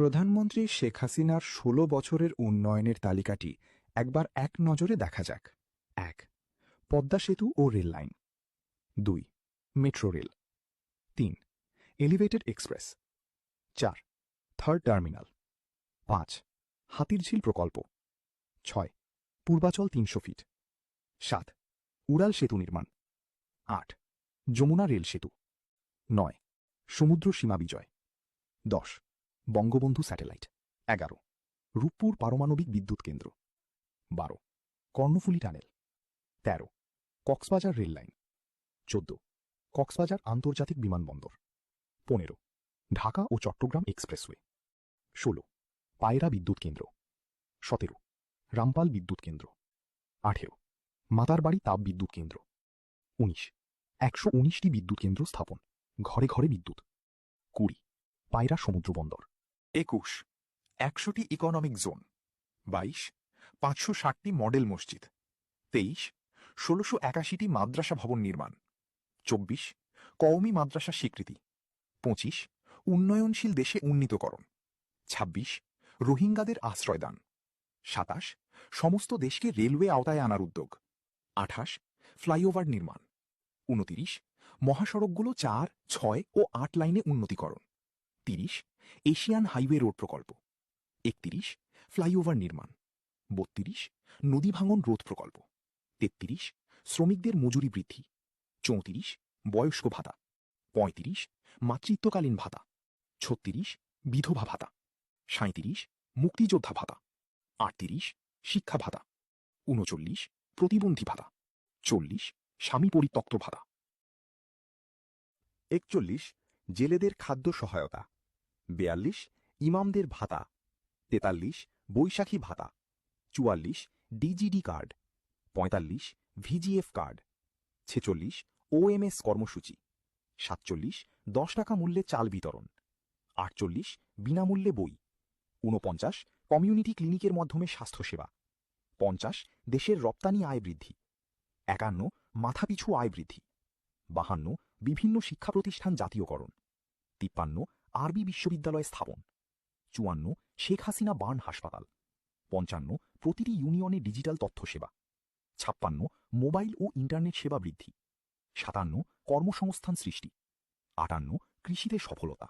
প্রধানমন্ত্রী শেখ হাসিনার ১৬ বছরের উন্নয়নের তালিকাটি একবার এক নজরে দেখা যাক। ১. পদ্মা সেতু ও rail line. ২. Metro rail. ৩. Elevated express. ৪. Third terminal. ৫. Hatirjheel প্রকল্প। ৬. পূর্বাচল ৩০০ ফিট। ৭. উড়াল সেতু নির্মাণ। ৮. যমুনা রেল সেতু। ৯. সমুদ্র সীমা বিজয়। ১০. বঙ্গবন্ধু স্যাটেলাইট। ১১. রূপপুর পারমাণবিক বিদ্যুৎ কেন্দ্র। ১২. Karnaphuli tunnel. ১৩. Cox's Bazar rail line. ১৪. Cox's Bazar আন্তর্জাতিক বিমানবন্দর। ১৫. ঢাকা ও চট্টগ্রাম এক্সপ্রেসওয়ে। ১৬. পায়রা বিদ্যুৎ কেন্দ্র। ১৭. রামপাল বিদ্যুৎ কেন্দ্র। ১৮. মাতারবাড়ি তাপ বিদ্যুৎ কেন্দ্র। ১৯. ১১৯টি বিদ্যুৎ কেন্দ্র স্থাপন, ঘরে ঘরে বিদ্যুৎ। ২০. পায়রা সমুদ্র বন্দর। ২১. ১০০টি ইকোনমিক জোন। ২২. ৫৬০টি মডেল মসজিদ। ২৩. ১৬৮১টি মাদ্রাসা ভবন নির্মাণ। ২৪. কওমি মাদ্রাসা স্বীকৃতি। ২৫. উন্নয়নশীল দেশে উন্নীতকরণ। ২৬. রোহিঙ্গাদের আশ্রয়দান। ২৭. সমস্ত দেশকে রেলওয়ে আওতায় আনার উদ্যোগ। ২৮. ফ্লাইওভার নির্মাণ। ২৯. মহাসড়কগুলো ৪, ৬ ও ৮ লাইনে উন্নতিকরণ। ৩০. এশিয়ান হাইওয়ে রোড প্রকল্প। ৩১. ফ্লাইওভার নির্মাণ। ৩২. নদী ভাঙন রোধ প্রকল্প। ৩৩. শ্রমিকদের মজুরি বৃদ্ধি। ৩৪. বয়স্ক ভাতা। ৩৫. মাতৃত্বকালীন ভাতা। ৩৬. বিধবা ভাতা। ৩৭. মুক্তিযোদ্ধা ভাতা। ৩৮. শিক্ষা ভাতা। ৩৯. প্রতিবন্ধী ভাতা। ৪০. স্বামী পরিত্যক্ত ভাতা। ৪১. জেলেদের খাদ্য সহায়তা। ৪২. ইমামদের ভাতা। ৪৩. বৈশাখী ভাতা। ৪৪. DGD card. ৪৫. VGF card. ৪৬. OMS কর্মসূচি। ৪৭. ১০ টাকা মূল্যে চাল বিতরণ। ৪৮. বিনামূল্যে বই। ৪৯. কমিউনিটি ক্লিনিকের মাধ্যমে স্বাস্থ্যসেবা। ৫০. দেশের রপ্তানি আয় বৃদ্ধি। ৫১. মাথাপিছু আয় বৃদ্ধি। ৫২. বিভিন্ন শিক্ষা প্রতিষ্ঠান জাতীয়করণ। ৫৩. আরবি বিশ্ববিদ্যালয় স্থাপন। ৫৪. শেখ হাসিনা বার্ন হাসপাতাল। ৫৫. প্রতিটি ইউনিয়নে ডিজিটাল তথ্য সেবা। ৫৬. মোবাইল ও ইন্টারনেট সেবা বৃদ্ধি। ৫৭. কর্মসংস্থান সৃষ্টি। ৫৮. কৃষিতে সফলতা।